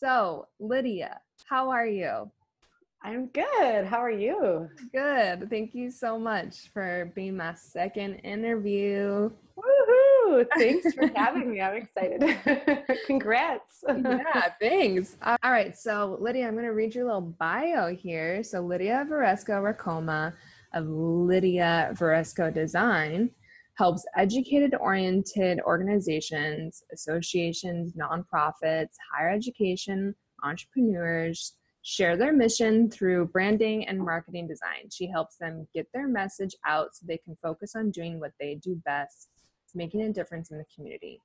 So, Lydia, how are you? I'm good. How are you? Good. Thank you so much for being my second interview. Woohoo! Thanks for having me. I'm excited. Congrats. Yeah, thanks. All right. So, Lydia, I'm going to read your little bio here. So, Lidia Varesco Racoma of Lidia Varesco Design helps educated-oriented organizations, associations, nonprofits, higher education, entrepreneurs share their mission through branding and marketing design. She helps them get their message out so they can focus on doing what they do best, making a difference in the community.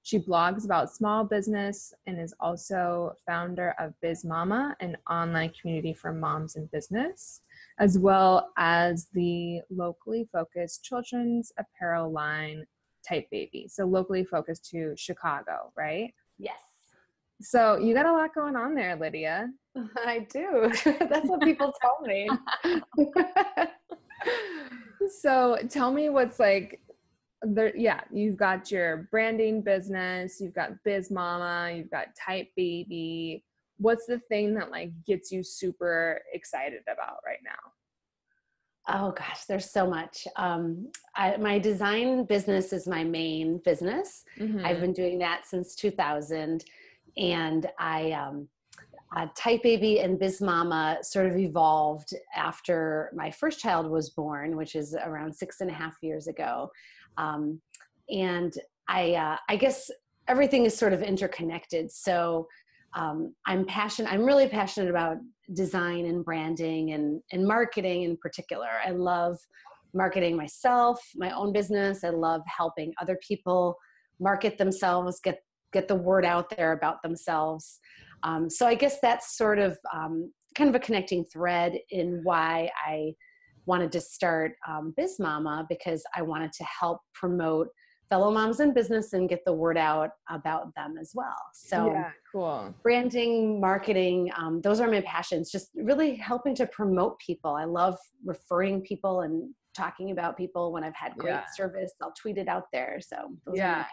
She blogs about small business and is also founder of Biz Mama, an online community for moms in business, as well as the locally focused children's apparel line Type Baby. So locally focused to Chicago, right? Yes, So you got a lot going on there, Lydia. I do. That's what people tell me. So tell me what's like there. Yeah, you've got your branding business, you've got Biz Mama, you've got Type Baby. What's the thing that like gets you super excited about right now? Oh gosh, there's so much. My design business is my main business. I've been doing that since 2000, and Type Baby and Biz Mama sort of evolved after my first child was born, which is around 6.5 years ago. And I guess everything is sort of interconnected. So I'm really passionate about design and branding and marketing in particular. I love marketing myself, my own business. I love helping other people market themselves, get the word out there about themselves. So I guess that's sort of kind of a connecting thread in why I wanted to start Biz Mama, because I wanted to help promote fellow moms in business and get the word out about them as well. So yeah, cool. Branding, marketing, those are my passions, just really helping to promote people. I love referring people and talking about people. When I've had great service, I'll tweet it out there. So those are my passions.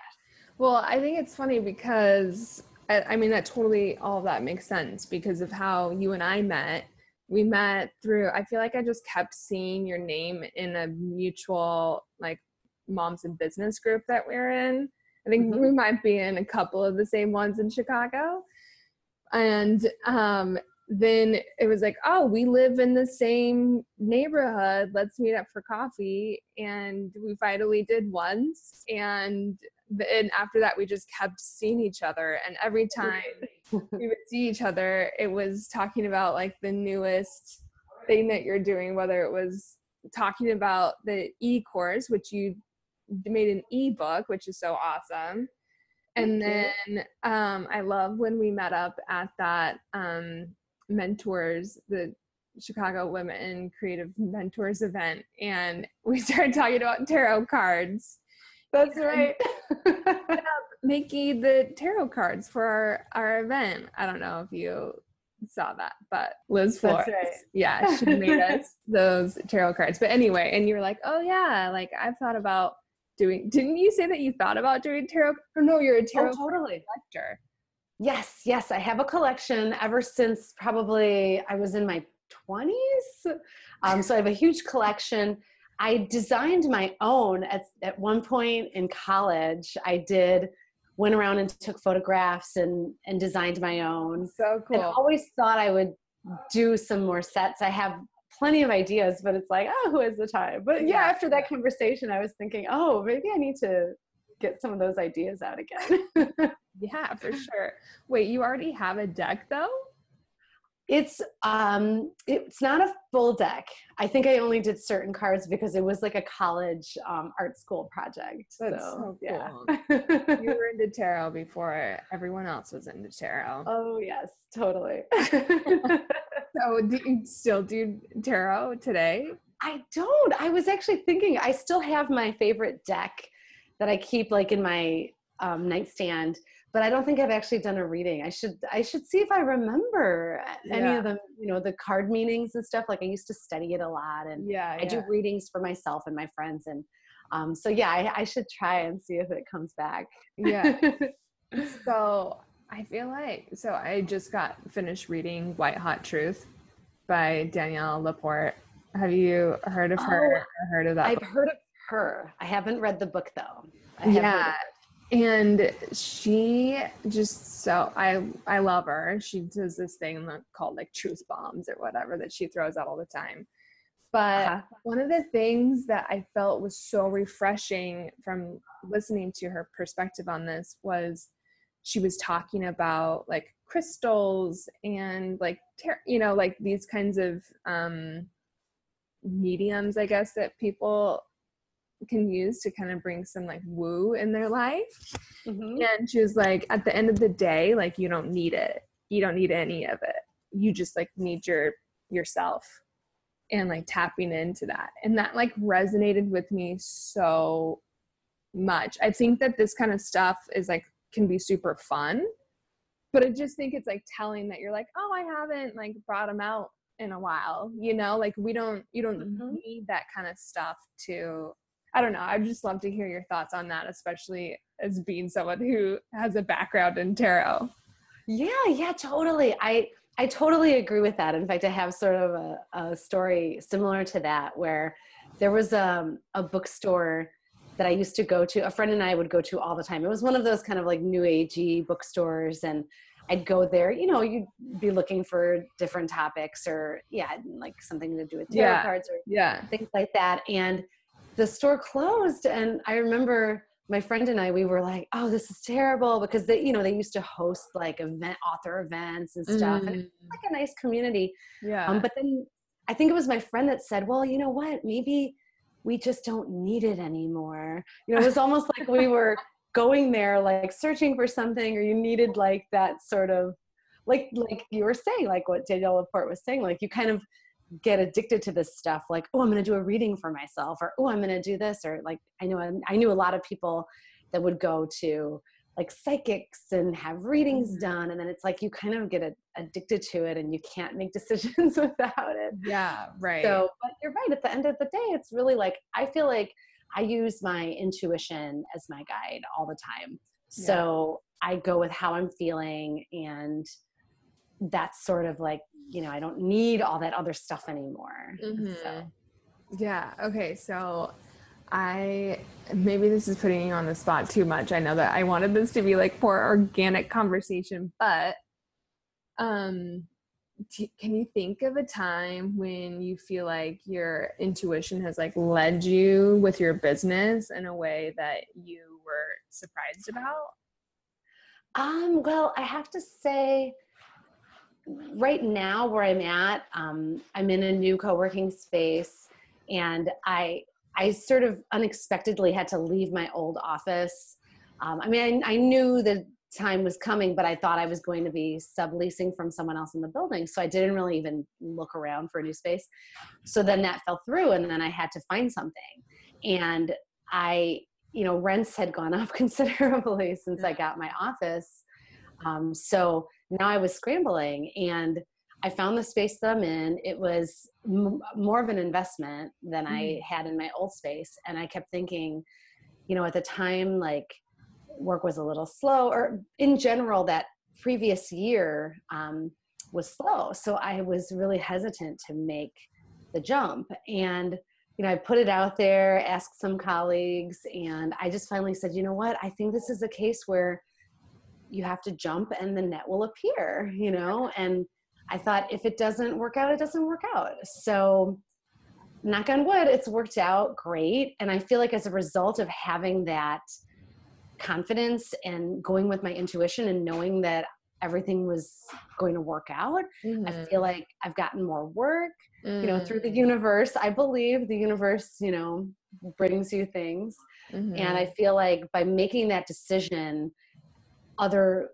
Well, I think it's funny because I mean, that totally, all of that makes sense because of how you and I met. We met through, I feel like I just kept seeing your name in a mutual, like, moms in business group that we're in. I think we might be in a couple of the same ones in Chicago. And then it was like, oh, we live in the same neighborhood. Let's meet up for coffee. And we finally did once. And after that, we just kept seeing each other. And every time we would see each other, it was talking about like the newest thing that you're doing, whether it was talking about the e-course, which you made an ebook, which is so awesome. And then I love when we met up at that mentors, the Chicago Women Creative Mentors event, and we started talking about tarot cards. That's right. Making the tarot cards for our event. I don't know if you saw that, but Liz Flores, yeah, she made us those tarot cards. But anyway, and you were like, oh yeah, like I've thought about doing, didn't you say that you thought about doing tarot? Or no, you're a tarot collector. Yes, I have a collection ever since probably I was in my 20s. So I have a huge collection. I designed my own at one point in college. Went around and took photographs and designed my own. So cool. And I always thought I would do some more sets. I have plenty of ideas, but it's like, oh, who has the time? But after that conversation, I was thinking, oh, maybe I need to get some of those ideas out again. Yeah, for sure. Wait, you already have a deck though? It's not a full deck. I think I only did certain cards because it was like a college art school project. That's so cool. You were into tarot before everyone else was into tarot. Oh yes, totally. So do you still do tarot today? I don't. I was actually thinking I still have my favorite deck that I keep like in my nightstand, but I don't think I've actually done a reading. I should see if I remember any of them, the card meanings and stuff. Like I used to study it a lot, and I do readings for myself and my friends. And I should try and see if it comes back. Yeah. So I feel like, so I just got finished reading White Hot Truth by Danielle Laporte. Have you heard of her Oh, or heard of that I've book? heard of her. I haven't read the book though. I have heard Yeah. of it. And she just so I love her. She does this thing called like truth bombs or whatever that she throws out all the time. But Uh-huh. one of the things that I felt was so refreshing from listening to her perspective on this was she was talking about like crystals and like like these kinds of mediums, I guess, that people can use to kind of bring some like woo in their life. Mm-hmm. And she was like, at the end of the day, like you don't need it. You don't need any of it. You just like need yourself and like tapping into that. And that like resonated with me so much. I think that this kind of stuff is like can be super fun, but I just think it's like telling that you're like, oh, I haven't like brought them out in a while, like you don't Mm-hmm. need that kind of stuff to, I don't know. I'd just love to hear your thoughts on that, especially as being someone who has a background in tarot. Yeah, totally. I totally agree with that. In fact, I have sort of a story similar to that where there was a bookstore that I used to go to, a friend and I would go to all the time. It was one of those kind of like new agey bookstores, and I'd go there, you'd be looking for different topics or like something to do with tarot cards or Yeah. things like that. And the store closed, and I remember my friend and I, we were like, oh, this is terrible, because they used to host like author events and stuff. And it's like a nice community. Yeah. But then I think it was my friend that said, well, you know what, maybe we just don't need it anymore. It was almost like we were going there, like searching for something, or you needed like that sort of, like you were saying, like what Danielle Laporte was saying, like you kind of get addicted to this stuff, like, oh, I'm going to do a reading for myself, or oh, I'm going to do this, or like I knew a lot of people that would go to like psychics and have readings done, and then it's like you kind of get addicted to it and you can't make decisions without it. Yeah, right. So, but you're right, at the end of the day, it's really like I feel like I use my intuition as my guide all the time. So I go with how I'm feeling, and that's sort of like, I don't need all that other stuff anymore. So. Yeah. Okay. So maybe this is putting you on the spot too much. I know that I wanted this to be like more organic conversation, but can you think of a time when you feel like your intuition has like led you with your business in a way that you were surprised about? Well, I have to say, right now where I'm at, I'm in a new co-working space, and I sort of unexpectedly had to leave my old office. I knew the time was coming, but I thought I was going to be subleasing from someone else in the building. So I didn't really even look around for a new space. So then that fell through, and then I had to find something. And rents had gone up considerably since I got my office. So now I was scrambling, and I found the space that I'm in. It was more of an investment than I had in my old space. And I kept thinking, at the time, like work was a little slow, or in general, that previous year was slow. So I was really hesitant to make the jump. And, I put it out there, asked some colleagues, and I just finally said, you know what, I think this is a case where you have to jump and the net will appear, and I thought if it doesn't work out, it doesn't work out. So knock on wood, it's worked out great. And I feel like as a result of having that confidence and going with my intuition and knowing that everything was going to work out, I feel like I've gotten more work, through the universe. I believe the universe, brings you things. And I feel like by making that decision, other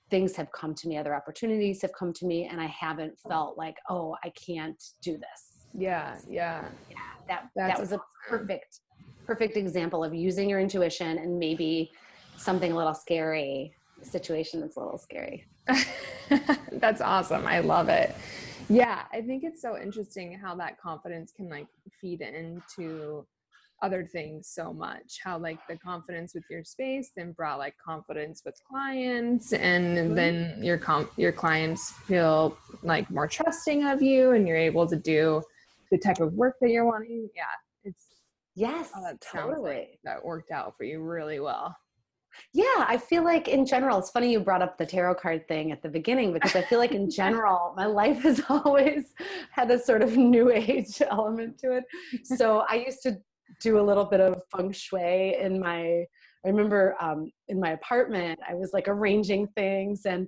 things have come to me, other opportunities have come to me, and I haven't felt like, oh, I can't do this. Yeah. That was a perfect example of using your intuition and maybe something a little scary, situation that's a little scary. That's awesome. I love it. Yeah, I think it's so interesting how that confidence can like feed into other things so much, how like the confidence with your space then brought like confidence with clients, and then your clients feel like more trusting of you, and you're able to do the type of work that you're wanting. Yeah, it's Yes, that sounds totally. like that worked out for you really well. Yeah, I feel like in general, it's funny you brought up the tarot card thing at the beginning, because I feel like in general, my life has always had this sort of new age element to it. So I used to do a little bit of feng shui I remember in my apartment, I was like arranging things, and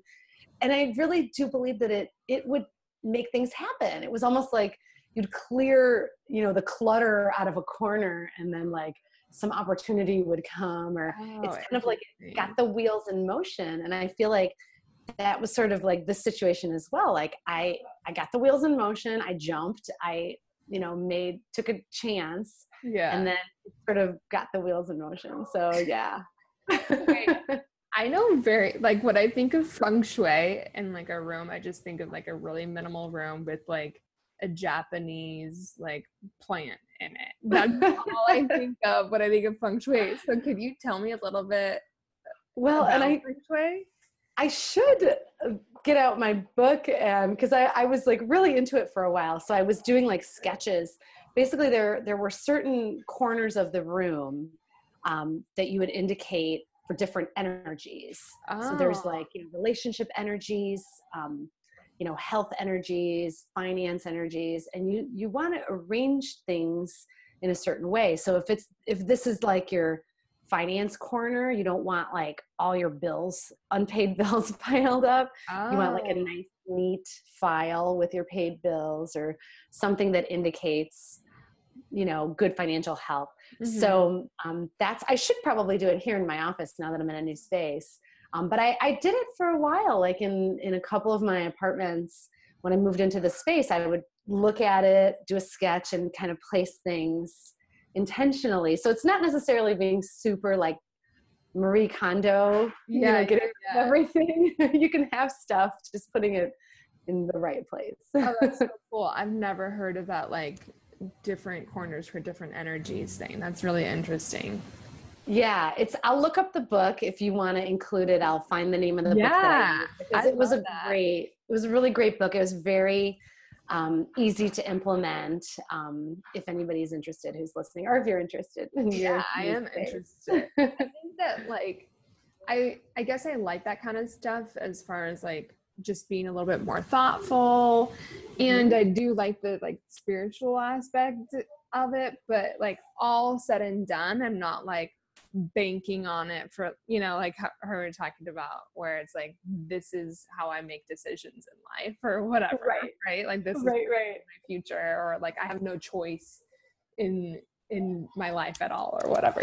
I really do believe that it would make things happen. It was almost like you'd clear, the clutter out of a corner, and then like some opportunity would come, or it's kind of like it got the wheels in motion. And I feel like that was sort of like this situation as well. Like I got the wheels in motion. I jumped. I, took a chance. Yeah. And then sort of got the wheels in motion. So yeah. I know like when I think of feng shui in like a room, I just think of like a really minimal room with like a Japanese like plant in it. That's all I think of when I think of feng shui. So could you tell me a little bit about feng shui? I should get out my book, because I was like really into it for a while. So I was doing like sketches. Basically there were certain corners of the room that you would indicate for different energies. So there's like, relationship energies, health energies, finance energies, and you want to arrange things in a certain way. So if this is like your finance corner, you don't want like all your unpaid bills piled up. You want like a nice, neat file with your paid bills, or something that indicates, good financial health. Mm-hmm. So I should probably do it here in my office now that I'm in a new space. But I did it for a while, like in a couple of my apartments. When I moved into the space, I would look at it, do a sketch, and kind of place things intentionally. So it's not necessarily being super like Marie Kondo, getting everything. You can have stuff, just putting it in the right place. Oh, that's so cool. I've never heard of that, like different corners for different energies thing. That's really interesting. Yeah, I'll look up the book if you want to include it. I'll find the name of the book that I used, because it was a really great book. It was very easy to implement. If anybody's interested who's listening, or if you're interested. I am interested. I think that like, I guess I like that kind of stuff as far as like just being a little bit more thoughtful. And I do like the like spiritual aspect of it, but like all said and done, I'm not like banking on it for, like her we're talking about, where it's like, this is how I make decisions in life or whatever, right? Like this is my future, or like I have no choice in my life at all, or whatever,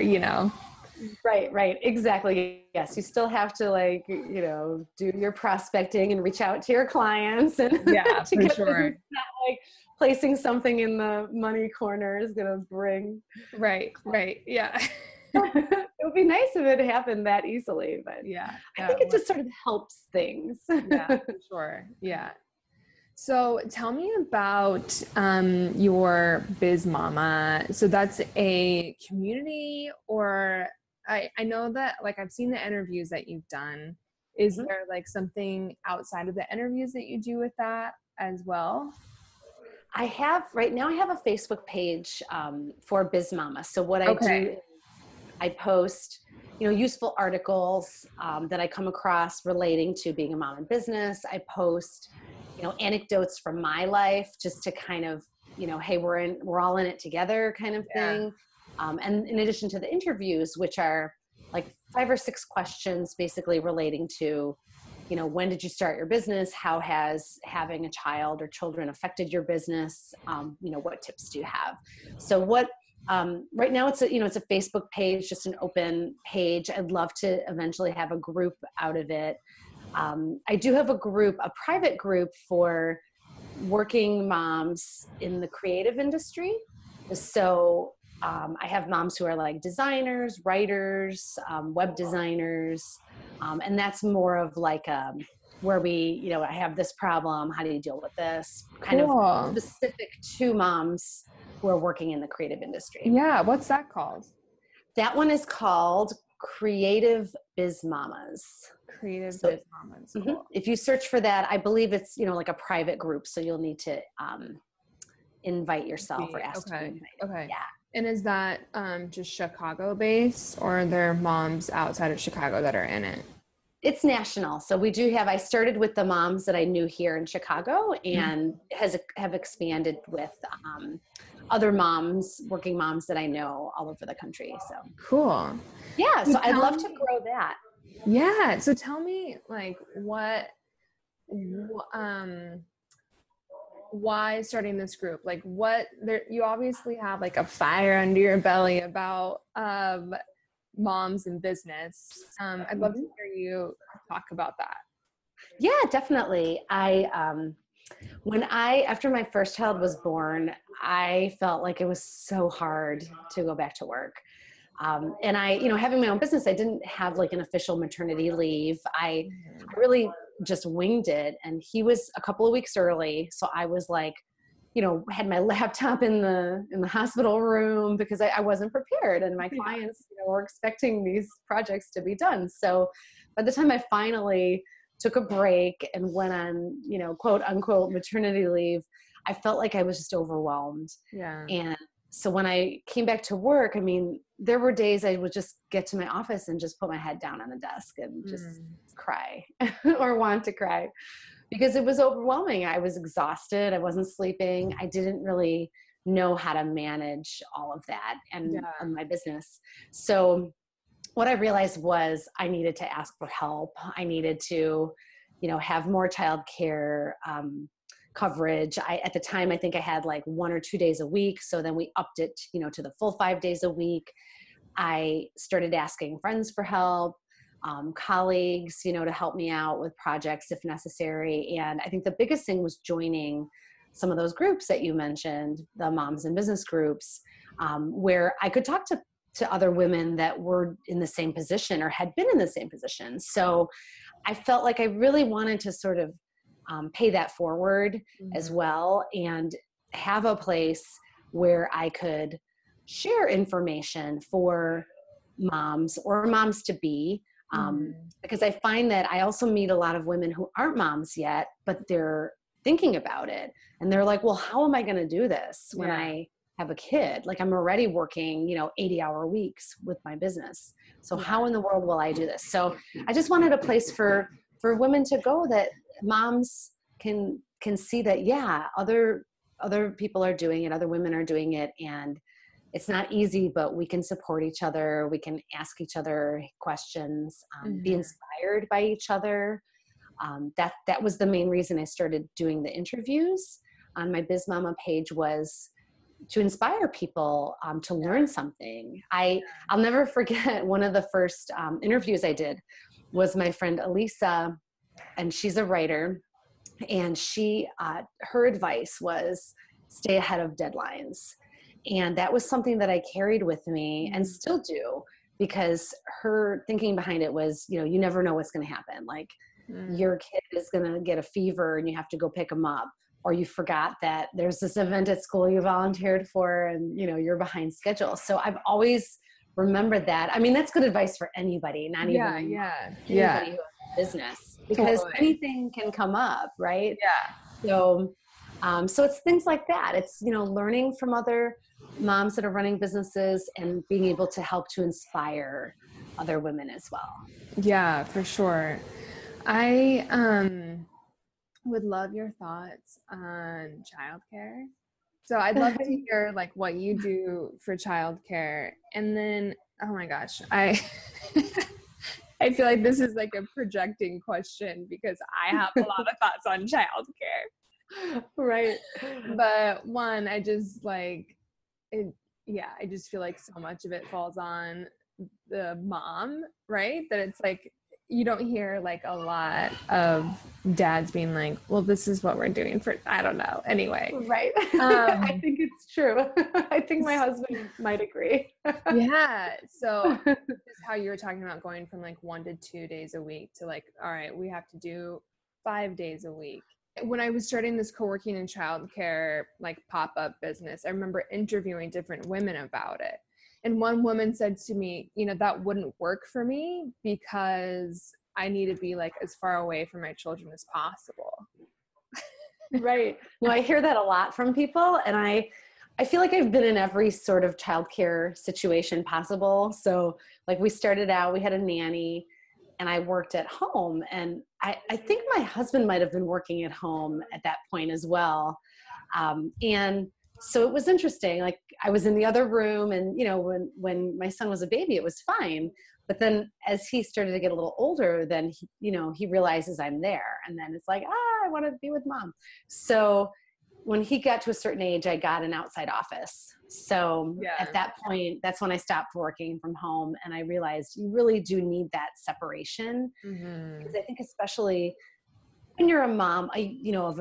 Right. Exactly. Yes. You still have to like, do your prospecting and reach out to your clients, and for sure. Not like placing something in the money corner is going to bring. Right. Yeah. It would be nice if it happened that easily, but I think it just sort of helps things. Yeah, for sure. Yeah. So tell me about your Biz Mama. So that's a community, or I know that like I've seen the interviews that you've done. Is there like something outside of the interviews that you do with that as well? Right now I have a Facebook page for Biz Mama. So what I do, I post, useful articles that I come across relating to being a mom in business. I post, anecdotes from my life, just to kind of, hey, we're all in it together kind of thing. And in addition to the interviews, which are like 5 or 6 questions basically relating to, when did you start your business? How has having a child or children affected your business? What tips do you have? So right now it's a Facebook page, just an open page. I'd love to eventually have a group out of it. I do have a private group for working moms in the creative industry. So I have moms who are like designers, writers, web designers. And that's more of like where we, I have this problem. How do you deal with this? Kind of specific to moms who are working in the creative industry. Yeah. What's that called? That one is called Creative Biz Mamas. Creative So, Biz Mamas. Cool. if you search for that, I believe it's, like a private group. So you'll need to invite yourself or ask to be invited. Okay. Yeah. And is that just Chicago based, or are there moms outside of Chicago that are in it? It's national. So I started with the moms that I knew here in Chicago, and have expanded with other moms, working moms that I know all over the country. So cool. Yeah. So I'd love to grow that. Yeah. So tell me, like, why starting this group? Like, you obviously have like a fire under your belly about moms in business. I'd love to hear you talk about that. Yeah, definitely. After my first child was born, I felt like it was so hard to go back to work. And having my own business, I didn't have like an official maternity leave. I really just winged it. And he was a couple of weeks early. So I was like, had my laptop in the hospital room because I wasn't prepared, and my clients, were expecting these projects to be done. So by the time I finally took a break and went on, quote unquote maternity leave, I felt like I was just overwhelmed. Yeah. And so when I came back to work, there were days I would just get to my office and just put my head down on the desk and just cry or want to cry, because it was overwhelming. I was exhausted. I wasn't sleeping. I didn't really know how to manage all of that and my business. So what I realized was I needed to ask for help. I needed to, have more childcare coverage. At the time, I think I had like 1 or 2 days a week. So then we upped it, to the full 5 days a week. I started asking friends for help, colleagues, to help me out with projects if necessary. And I think the biggest thing was joining some of those groups that you mentioned, the moms in business groups, where I could talk to other women that were in the same position or had been in the same position. So I felt like I really wanted to sort of pay that forward as well, and have a place where I could share information for moms or moms to be, because I find that I also meet a lot of women who aren't moms yet, but they're thinking about it, and they're like, well, how am I going to do this when I have a kid? Like, I'm already working, 80-hour weeks with my business. So how in the world will I do this? So I just wanted a place for women to go that moms can see that, other people are doing it, other women are doing it, and it's not easy, but we can support each other. We can ask each other questions, be inspired by each other. That was the main reason I started doing the interviews on my Biz Mama page, was to inspire people to learn something. I'll never forget one of the first interviews I did was my friend Elisa, and she's a writer, and her advice was stay ahead of deadlines. And that was something that I carried with me and still do, because her thinking behind it was, you never know what's going to happen. Like your kid is going to get a fever and you have to go pick them up, or you forgot that there's this event at school you volunteered for and, you're behind schedule. So I've always remembered that. That's good advice for anybody, not even anybody who has a business, because anything can come up, right? Yeah. So it's things like that. It's, learning from other moms that are running businesses and being able to help to inspire other women as well. Yeah, for sure. I would love your thoughts on childcare. So I'd love to hear like what you do for childcare. And then, oh my gosh, I feel like this is like a projecting question because I have a lot of thoughts on childcare. Right. But one, I just like it. Yeah, I just feel like so much of it falls on the mom, right? That it's like, you don't hear like a lot of dads being like, well, this is what we're doing for, I don't know. Anyway. Right. I think it's true. I think my husband might agree. Yeah. So this is how you were talking about going from like 1 to 2 days a week to like, all right, we have to do 5 days a week. when I was starting this co-working and childcare like pop-up business, I remember interviewing different women about it. And one woman said to me, you know, that wouldn't work for me because I need to be like as far away from my children as possible. Right. No, I hear that a lot from people, and I feel like I've been in every sort of childcare situation possible. So like we started out, we had a nanny, and I worked at home, and I think my husband might have been working at home at that point as well. And so it was interesting. Like I was in the other room, and you know, when my son was a baby, it was fine. But then as he started to get a little older, then he, you know, he realizes I'm there, and then it's like, I want to be with mom. So when he got to a certain age, I got an outside office. So at that point, that's when I stopped working from home, and I realized you really do need that separation. Because I think especially when you're a mom, you know, of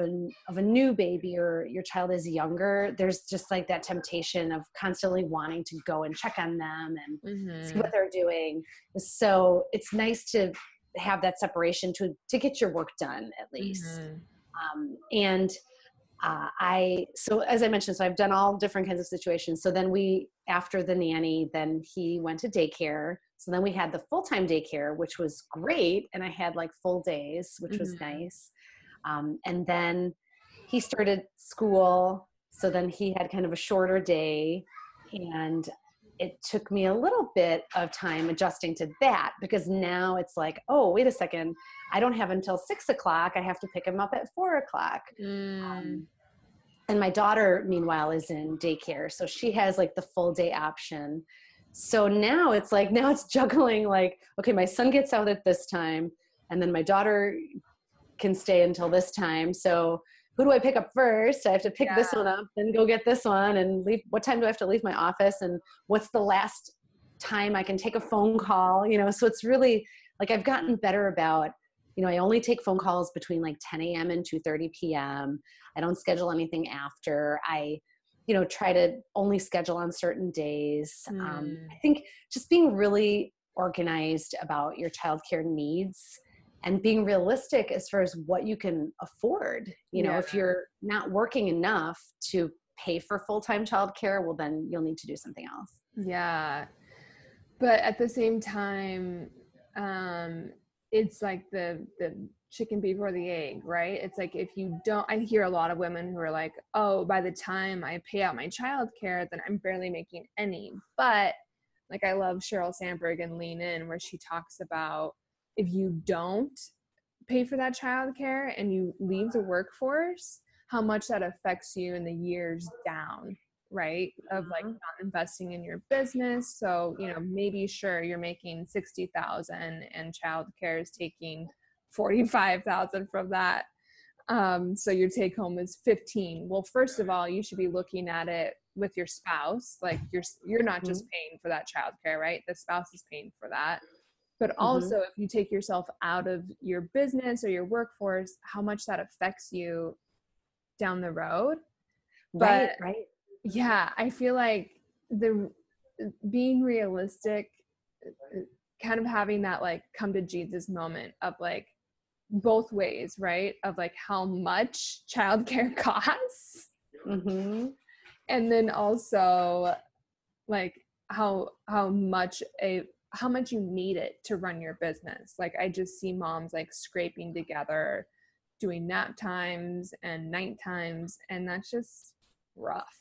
a new baby, or your child is younger, there's just like that temptation of constantly wanting to go and check on them and see what they're doing. So it's nice to have that separation to get your work done at least. So as I mentioned, so I've done all different kinds of situations. So then after the nanny, then he went to daycare. So then we had the full-time daycare, which was great. And I had like full days, which was nice. And then he started school. So then he had kind of a shorter day, and it took me a little bit of time adjusting to that, because now it's like, oh, wait a second. I don't have until 6 o'clock. I have to pick him up at 4 o'clock. And my daughter, meanwhile, is in daycare. So she has like the full day option. So now it's juggling like, okay, my son gets out at this time, and then my daughter can stay until this time. So who do I pick up first? I have to pick this one up, then go get this one, and leave. What time do I have to leave my office? And what's the last time I can take a phone call? You know, so it's really like I've gotten better about, you know, I only take phone calls between like 10 a.m. and 2:30 p.m. I don't schedule anything after. I, you know, try to only schedule on certain days. I think just being really organized about your childcare needs and being realistic as far as what you can afford. You know, if you're not working enough to pay for full-time childcare, well, then you'll need to do something else. Yeah. But at the same time, it's like the chicken before the egg, right? It's like, if you don't, I hear a lot of women who are like, oh, by the time I pay out my childcare, then I'm barely making any. But like, I love Sheryl Sandberg and Lean In, where she talks about if you don't pay for that childcare and you leave the workforce, how much that affects you in the years down, right? Of like not investing in your business. So, you know, maybe sure you're making 60,000 and childcare is taking 45,000 from that. So your take home is 15. Well, first of all, you should be looking at it with your spouse. Like you're not just paying for that childcare, right? The spouse is paying for that. But also if you take yourself out of your business or your workforce, how much that affects you down the road. But Right. yeah, I feel like being realistic, kind of having that like come to Jesus moment of like both ways, right? Of like how much childcare costs. And then also like how much you need it to run your business. Like I just see moms like scraping together, doing nap times and night times, and that's just rough.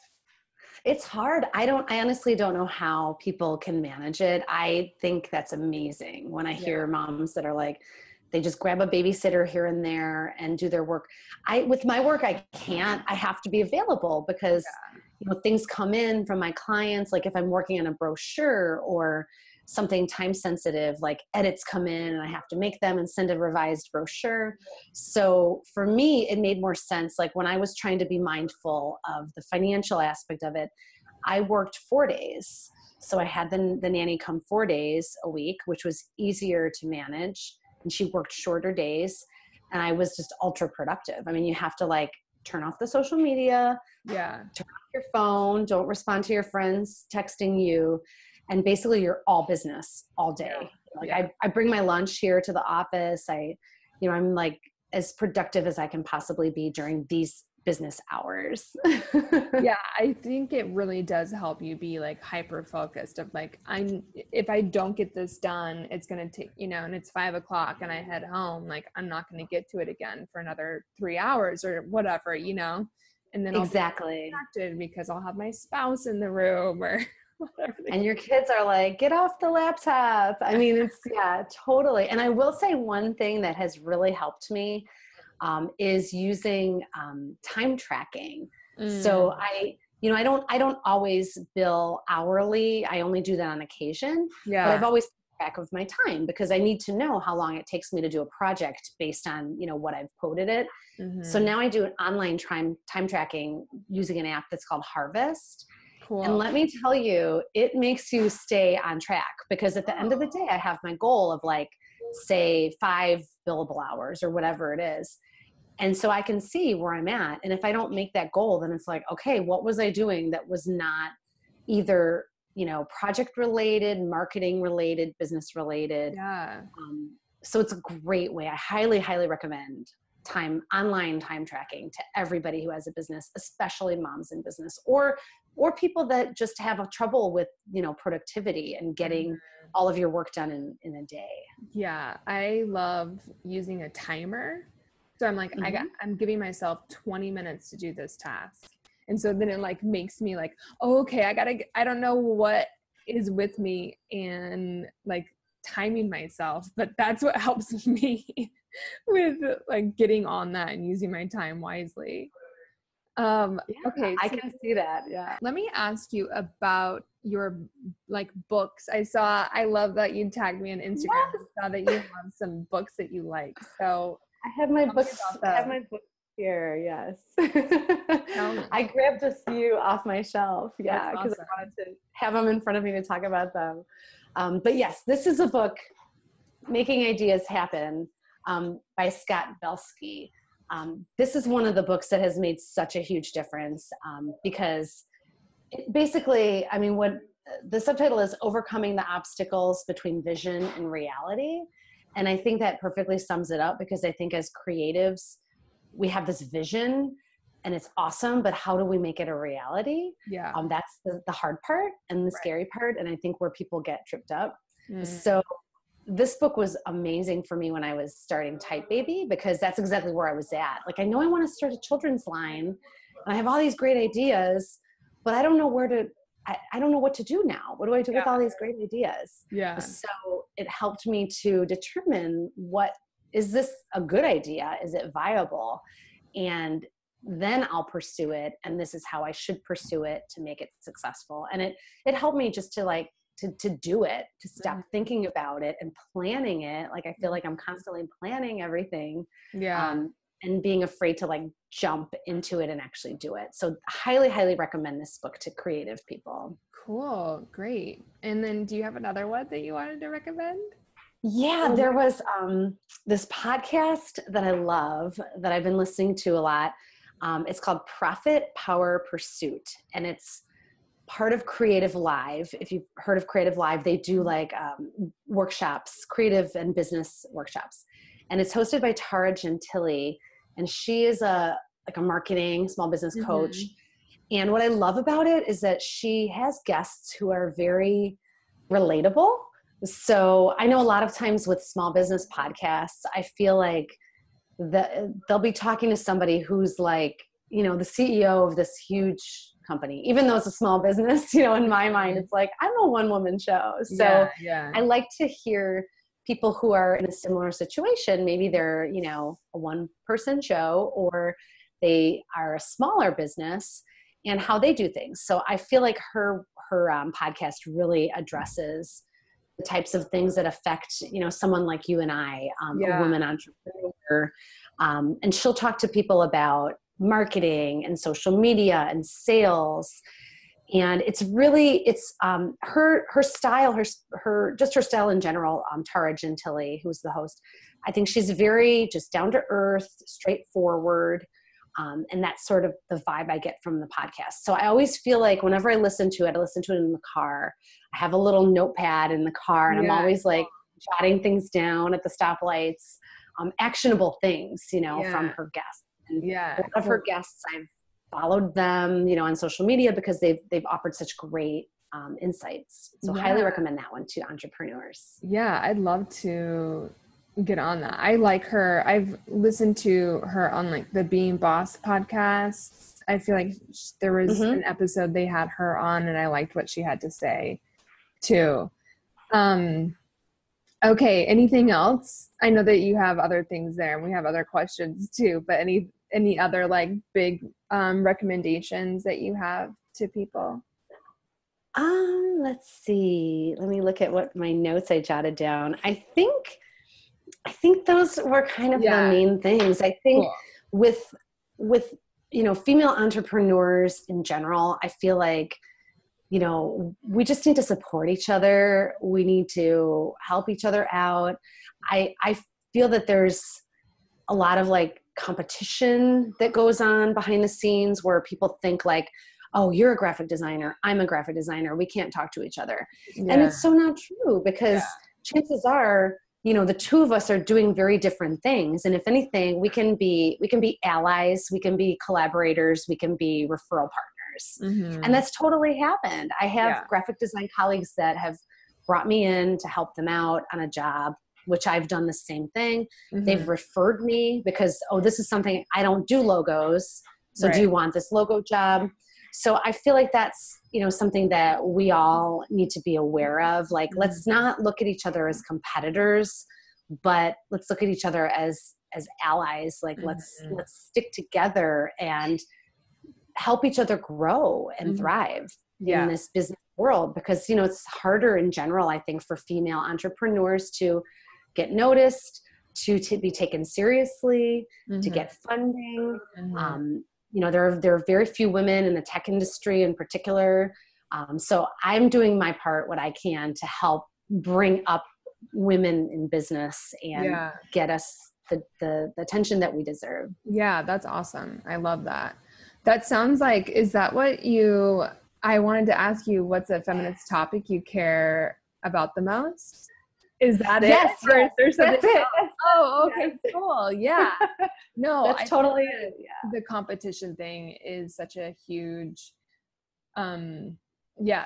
It's hard. I honestly don't know how people can manage it. I think that's amazing when I hear moms that are like, they just grab a babysitter here and there and do their work. With my work, I can't. I have to be available because you know, things come in from my clients. Like if I'm working on a brochure or something time sensitive, like edits come in and I have to make them and send a revised brochure. So for me, it made more sense. Like when I was trying to be mindful of the financial aspect of it, I worked 4 days. So I had the nanny come 4 days a week, which was easier to manage. And she worked shorter days. And I was just ultra productive. I mean, you have to like turn off the social media, turn off your phone, don't respond to your friends texting you. And basically you're all business all day. I bring my lunch here to the office. I'm like as productive as I can possibly be during these business hours. Yeah, I think it really does help you be like hyper focused of like, if I don't get this done, it's going to take, and it's 5:00 and I head home, like I'm not going to get to it again for another 3 hours or whatever, and then I'll be distracted because I'll have my spouse in the room or whatever. And your kids are like, get off the laptop. I mean, it's, yeah, totally. And I will say one thing that has really helped me is using time tracking. So I don't always bill hourly. I only do that on occasion. Yeah. But I've always kept track of my time because I need to know how long it takes me to do a project based on, what I've quoted it. So now I do an online time tracking using an app that's called Harvest. Cool. And let me tell you, it makes you stay on track because at the end of the day, I have my goal of like, say 5 billable hours or whatever it is. And so I can see where I'm at. And if I don't make that goal, then it's like, okay, what was I doing that was not either, project related, marketing related, business related. Yeah. So it's a great way. I highly, highly recommend online time tracking to everybody who has a business, especially moms in business or people that just have a trouble with, productivity and getting all of your work done in a day. Yeah. I love using a timer. So I'm like, I'm giving myself 20 minutes to do this task. And so then it like makes me like, oh, okay, I don't know what is with me and like timing myself, but that's what helps me with like getting on that and using my time wisely. Okay. I can see that. Yeah. Let me ask you about your like books. I love that you tagged me on Instagram. Yes. I saw that you have some books that you like. So I have my books. Here. Yes. I grabbed a few off my shelf. Yeah. Because I wanted to have them in front of me to talk about them. But yes, this is a book, Making Ideas Happen, by Scott Belsky. This is one of the books that has made such a huge difference because basically, what the subtitle is Overcoming the Obstacles Between Vision and Reality. And I think that perfectly sums it up because I think as creatives, we have this vision and it's awesome, but how do we make it a reality? Yeah. That's the hard part and the scary part. And I think where people get tripped up. So this book was amazing for me when I was starting Type Baby, because that's exactly where I was at. Like, I know I want to start a children's line and I have all these great ideas, but I don't know I don't know what to do now. What do I do with all these great ideas? Yeah. So it helped me to determine is this a good idea? Is it viable? And then I'll pursue it. And this is how I should pursue it to make it successful. And it helped me just to to do it, to stop thinking about it and planning it. Like, I feel like I'm constantly planning everything. Yeah. And being afraid to like jump into it and actually do it. So highly, highly recommend this book to creative people. Cool. Great. And then do you have another one that you wanted to recommend? Yeah, there was this podcast that I love that I've been listening to a lot. It's called Profit, Power, Pursuit. And it's part of Creative Live. If you've heard of Creative Live, they do like workshops, creative and business workshops. And it's hosted by Tara Gentile. And she is a marketing, small business coach. And what I love about it is that she has guests who are very relatable. So I know a lot of times with small business podcasts, I feel like they'll be talking to somebody who's like, the CEO of this huge company, even though it's a small business, in my mind, it's like, I'm a one-woman show. So I like to hear people who are in a similar situation. Maybe they're, a one-person show, or they are a smaller business, and how they do things. So I feel like her podcast really addresses the types of things that affect, someone like you and I, a woman entrepreneur. And she'll talk to people about marketing and social media and sales. And it's really, her style, her style in general, Tara Gentile, who's the host, I think she's very just down to earth, straightforward. And that's sort of the vibe I get from the podcast. So I always feel like whenever I listen to it in the car. I have a little notepad in the car, and I'm always like jotting things down at the stoplights. actionable things, from her guests. And Yeah. a lot of her guests, I've followed them, on social media because they've offered such great insights. So highly recommend that one to entrepreneurs. Yeah, I'd love to get on that. I like her. I've listened to her on like the Being Boss podcast. I feel like there was an episode they had her on, and I liked what she had to say too. Okay, anything else? I know that you have other things there, and we have other questions too, but any other like big recommendations that you have to people? Let's see. Let me look at what my notes I jotted down. I think those were kind of the main things. I think with female entrepreneurs in general, I feel like, we just need to support each other. We need to help each other out. I feel that there's a lot of like competition that goes on behind the scenes where people think like, oh, you're a graphic designer, I'm a graphic designer, we can't talk to each other. And it's so not true, because chances are, the two of us are doing very different things. And if anything, we can be allies, we can be collaborators, we can be referral partners. And that's totally happened. I have graphic design colleagues that have brought me in to help them out on a job, which I've done the same thing. They've referred me because, oh, this is something, I don't do logos. So do you want this logo job? So I feel like that's, something that we all need to be aware of. Like, let's not look at each other as competitors, but let's look at each other as allies. Like, let's stick together and help each other grow and thrive in this business world, because, it's harder in general, I think, for female entrepreneurs to get noticed, to be taken seriously, to get funding. There are very few women in the tech industry in particular. So I'm doing my part, what I can, to help bring up women in business and get us the attention that we deserve. Yeah, that's awesome. I love that. That sounds like, is that what I wanted to ask you, what's a feminist topic you care about the most? Is that yes, it? Yes, there's something that's it. Oh, okay, cool. Yeah. No, that's totally it. Yeah. The competition thing is such a huge,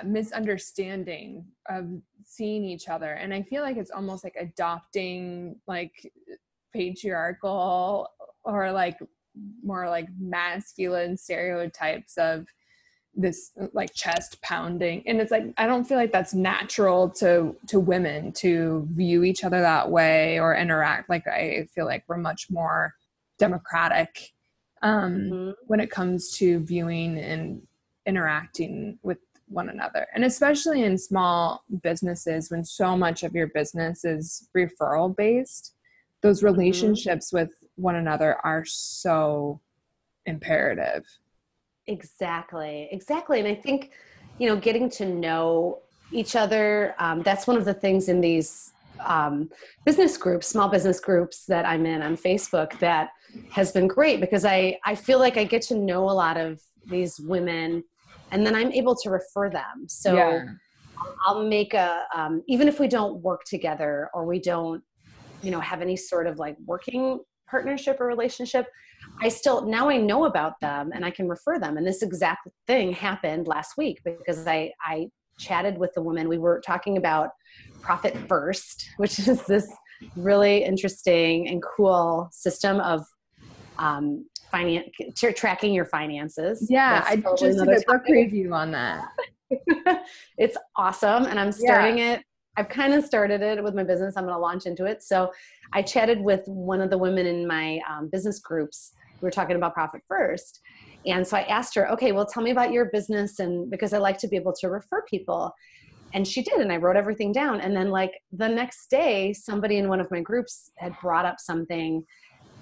misunderstanding of seeing each other. And I feel like it's almost like adopting like patriarchal or like more like masculine stereotypes of this like chest pounding. And it's like, I don't feel like that's natural to women to view each other that way or interact. Like, I feel like we're much more democratic when it comes to viewing and interacting with one another. And especially in small businesses, when so much of your business is referral based, those relationships with one another are so imperative. Exactly. And I think, getting to know each other, that's one of the things in these business groups, small business groups that I'm in on Facebook, that has been great, because I feel like I get to know a lot of these women, and then I'm able to refer them. So I'll make even if we don't work together, or we don't, have any sort of like working partnership or relationship, now I know about them and I can refer them. And this exact thing happened last week, because I chatted with the woman. We were talking about Profit First, which is this really interesting and cool system of tracking your finances. Yeah, I just did a book review on that. It's awesome. And I'm starting it. I've kind of started it with my business. I'm going to launch into it. So I chatted with one of the women in my business groups. We were talking about Profit First. And so I asked her, okay, well, tell me about your business. And because I like to be able to refer people. And she did. And I wrote everything down. And then like the next day, somebody in one of my groups had brought up something,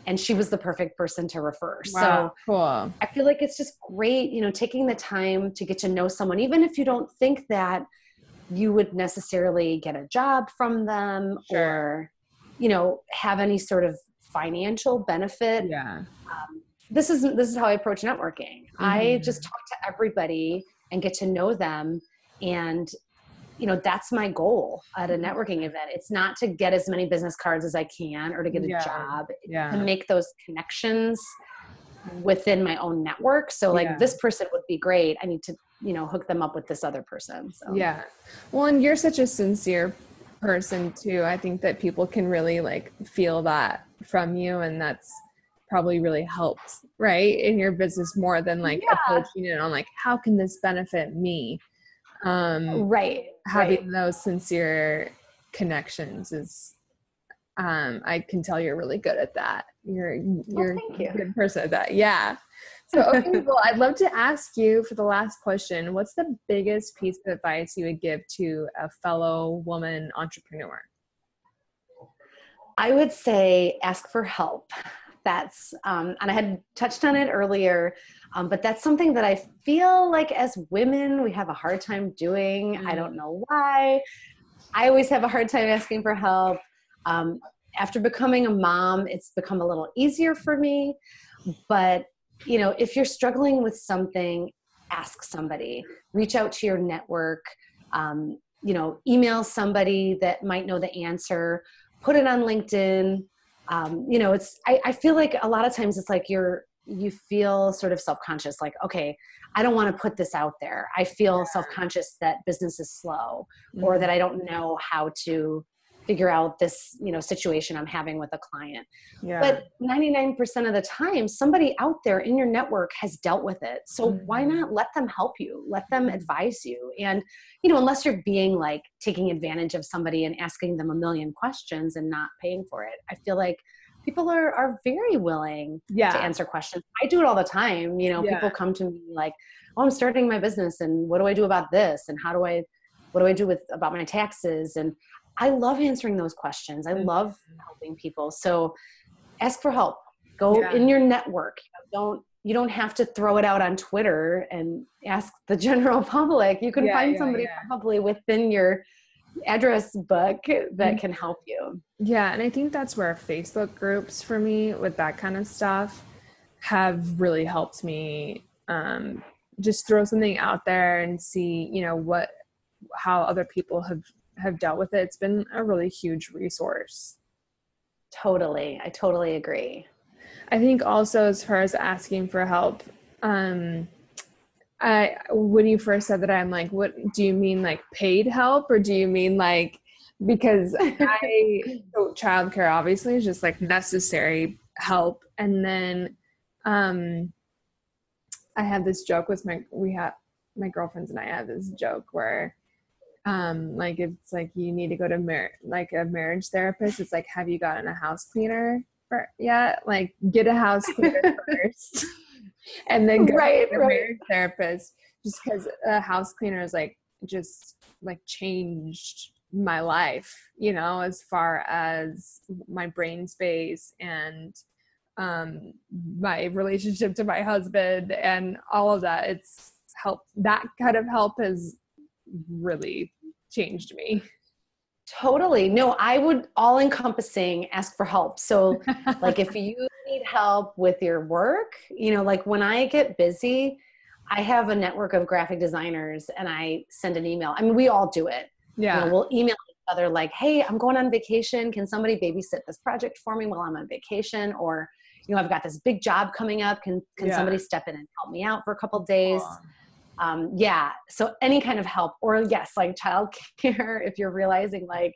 and she was the perfect person to refer. Wow, so cool. I feel like it's just great, taking the time to get to know someone, even if you don't think that you would necessarily get a job from them or, have any sort of financial benefit. Yeah. This is how I approach networking. I just talk to everybody and get to know them. And that's my goal at a networking event. It's not to get as many business cards as I can or to get a job, to make those connections within my own network. So like this person would be great. I need to, hook them up with this other person. So yeah. Well, and you're such a sincere person too. I think that people can really like feel that from you, and that's probably really helped, right, in your business more than like approaching it on like, how can this benefit me? Having those sincere connections is, I can tell you're really good at that. You're a good person at that. Yeah. So, okay, well, I'd love to ask you for the last question, what's the biggest piece of advice you would give to a fellow woman entrepreneur? I would say ask for help. That's, and I had touched on it earlier, but that's something that I feel like as women, we have a hard time doing. I don't know why. I always have a hard time asking for help. After becoming a mom, it's become a little easier for me. But, if you're struggling with something, ask somebody, reach out to your network, email somebody that might know the answer, put it on LinkedIn. I feel like a lot of times it's like you feel sort of self-conscious, like, okay, I don't want to put this out there. I feel self-conscious that business is slow or that I don't know how to figure out this, situation I'm having with a client. Yeah. But 99% of the time, somebody out there in your network has dealt with it. So why not let them help you? Let them advise you. And, unless you're being like taking advantage of somebody and asking them a million questions and not paying for it, I feel like people are very willing to answer questions. I do it all the time. People come to me like, oh, I'm starting my business and what do I do about this? And what do I do about my taxes? And I love answering those questions. I love helping people. So ask for help. Go in your network. You don't have to throw it out on Twitter and ask the general public. You can find somebody probably within your address book that can help you. Yeah. And I think that's where Facebook groups for me with that kind of stuff have really helped me just throw something out there and see, how other people have dealt with it. It's been a really huge resource. Totally. I totally agree. I think also as far as asking for help, when you first said that, I'm like, what do you mean, like paid help, or do you mean like, because so childcare obviously is just like necessary help. And then I have this joke with my girlfriends and I have this joke where like it's like you need to go to a marriage therapist. It's like, have you gotten a house cleaner yet? Like get a house cleaner first and then go to a marriage therapist, just because a house cleaner is like just like changed my life, as far as my brain space and my relationship to my husband and all of that. It's helped. That kind of help has really changed me. Totally. No, I would all encompassing ask for help. So like if you need help with your work, like when I get busy, I have a network of graphic designers and I send an email. I mean, we all do it. Yeah. We'll email each other like, hey, I'm going on vacation. Can somebody babysit this project for me while I'm on vacation? Or, I've got this big job coming up. Can somebody step in and help me out for a couple of days? So any kind of help, or yes, like childcare, if you're realizing like,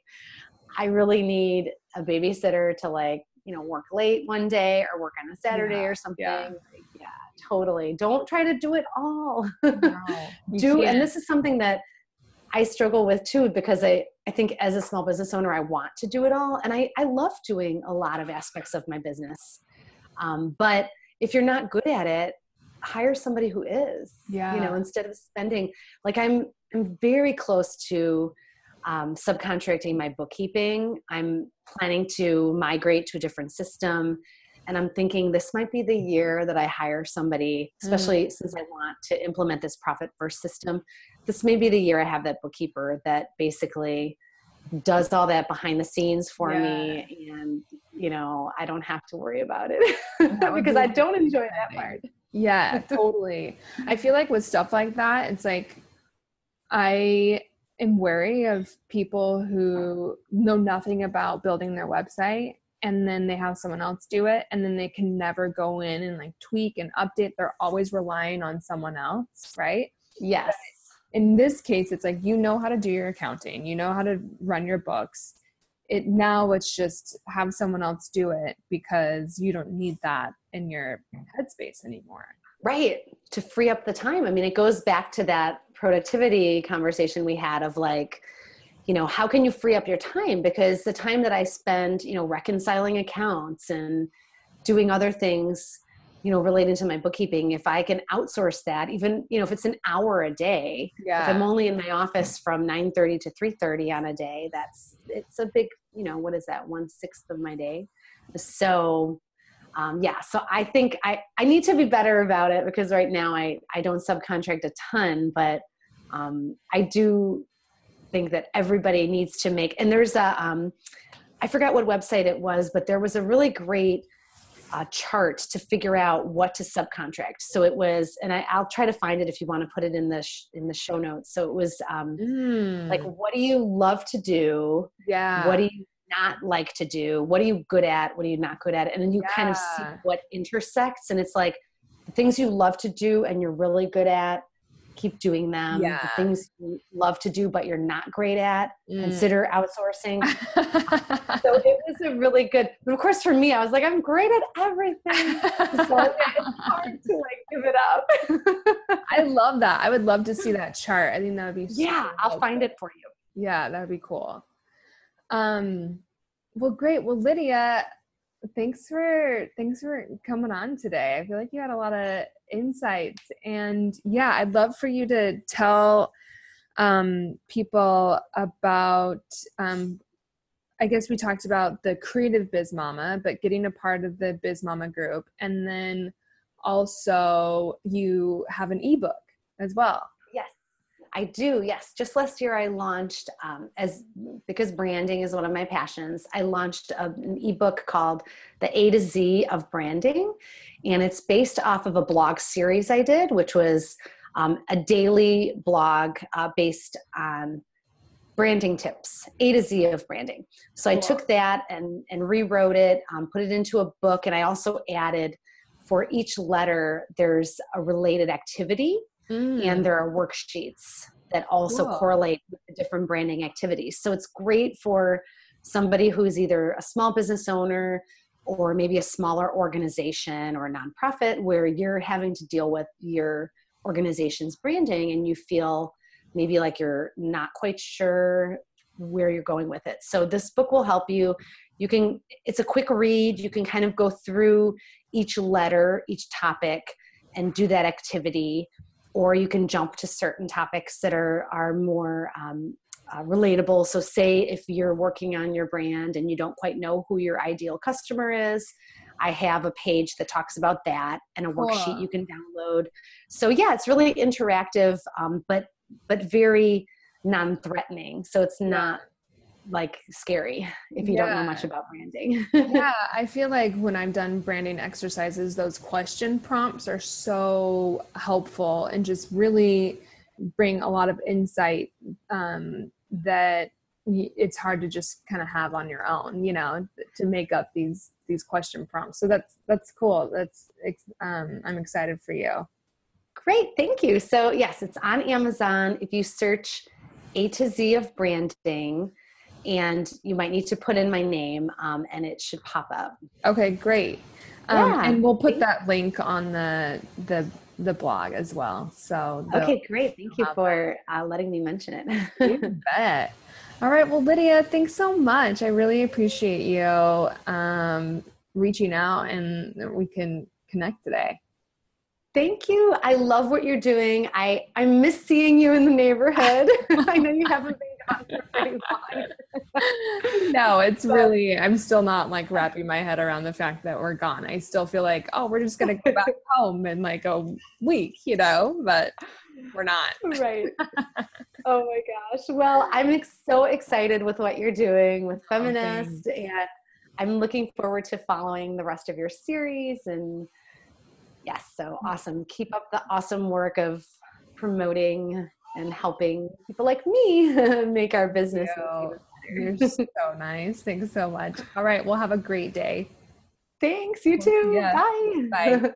I really need a babysitter to like, work late one day or work on a Saturday or something. Yeah, totally. Don't try to do it all. No, and this is something that I struggle with too, because I think as a small business owner, I want to do it all. And I love doing a lot of aspects of my business. But if you're not good at it, hire somebody who is, instead of spending, like I'm very close to subcontracting my bookkeeping. I'm planning to migrate to a different system. And I'm thinking this might be the year that I hire somebody, especially since I want to implement this profit first system. This may be the year I have that bookkeeper that basically does all that behind the scenes for me. And, I don't have to worry about it because I don't enjoy that part. Yeah, totally. I feel like with stuff like that, it's like, I am wary of people who know nothing about building their website, and then they have someone else do it, and then they can never go in and like tweak and update. They're always relying on someone else, right? Yes. In this case, it's like, you know how to do your accounting, you know how to run your books. Let's just have someone else do it, because you don't need that in your headspace anymore. Right. To free up the time. I mean, it goes back to that productivity conversation we had of like, you know, how can you free up your time? Because the time that I spend, you know, reconciling accounts and doing other things, you know, related to my bookkeeping, if I can outsource that, even, you know, if it's an hour a day, if I'm only in my office from 9:30 to 3:30 on a day, it's a big, you know, what is that? 1/6 of my day. So, so I think I need to be better about it, because right now I don't subcontract a ton, but I do think that everybody needs to make, and there's I forgot what website it was, but there was a really great chart to figure out what to subcontract. So it was, and I'll try to find it if you want to put it in the show notes. So it was like, what do you love to do? Yeah. What do you not like to do? What are you good at? What are you not good at? And then you kind of see what intersects, and it's like the things you love to do and you're really good at, keep doing them. Yeah. The things you love to do but you're not great at, consider outsourcing. So it was a really good, and of course for me, I was like, I'm great at everything. So it's hard to like give it up. I love that. I would love to see that chart. I think that would be I'll find it for you. Yeah, that would be cool. Well, great. Well, Lidia, thanks for coming on today. I feel like you had a lot of insights, and yeah, I'd love for you to tell people about, I guess we talked about the Creative Biz Mama, but getting a part of the Biz Mama group. And then also you have an ebook as well. Yes, I do. Yes. Just last year I launched, because branding is one of my passions, I launched an ebook called The A to Z of Branding. And it's based off of a blog series I did, which was a daily blog based on branding tips, A to Z of branding. So I took that and rewrote it, put it into a book. And I also added, for each letter, there's a related activity, and there are worksheets that also correlate with the different branding activities. So it's great for somebody who's either a small business owner or maybe a smaller organization or a nonprofit, where you're having to deal with your organization's branding and you feel maybe like you're not quite sure where you're going with it. So this book will help you. It's a quick read. You can kind of go through each letter, each topic, and do that activity. Or you can jump to certain topics that are more relatable. So say if you're working on your brand and you don't quite know who your ideal customer is, I have a page that talks about that and a worksheet you can download. So yeah, it's really interactive, but very non-threatening. So it's not like scary if you don't know much about branding. Yeah, I feel like when I've done branding exercises, those question prompts are so helpful and just really bring a lot of insight that it's hard to just kind of have on your own, you know, to make up these question prompts. So that's cool. I'm excited for you. Great. Thank you. So yes, it's on Amazon. If you search A to Z of Branding, and you might need to put in my name, and it should pop up. Okay, great. And we'll put that link on the blog as well. So okay, great. Thank you for letting me mention it. You bet. All right. Well, Lidia, thanks so much. I really appreciate you reaching out, and we can connect today. Thank you. I love what you're doing. I miss seeing you in the neighborhood. I know you haven't been gone for very long. No, it's really, I'm still not like wrapping my head around the fact that we're gone. I still feel like, oh, we're just going to go back home in like a week, you know, but we're not. Right. Oh my gosh. Well, I'm so excited with what you're doing with Feminest, and I'm looking forward to following the rest of your series. And yes, so awesome. Keep up the awesome work of promoting and helping people like me make our businesses even You're better. so nice. Thanks so much. All right. We'll have a great day. Thanks, you We'll see too. ya. Bye. Bye.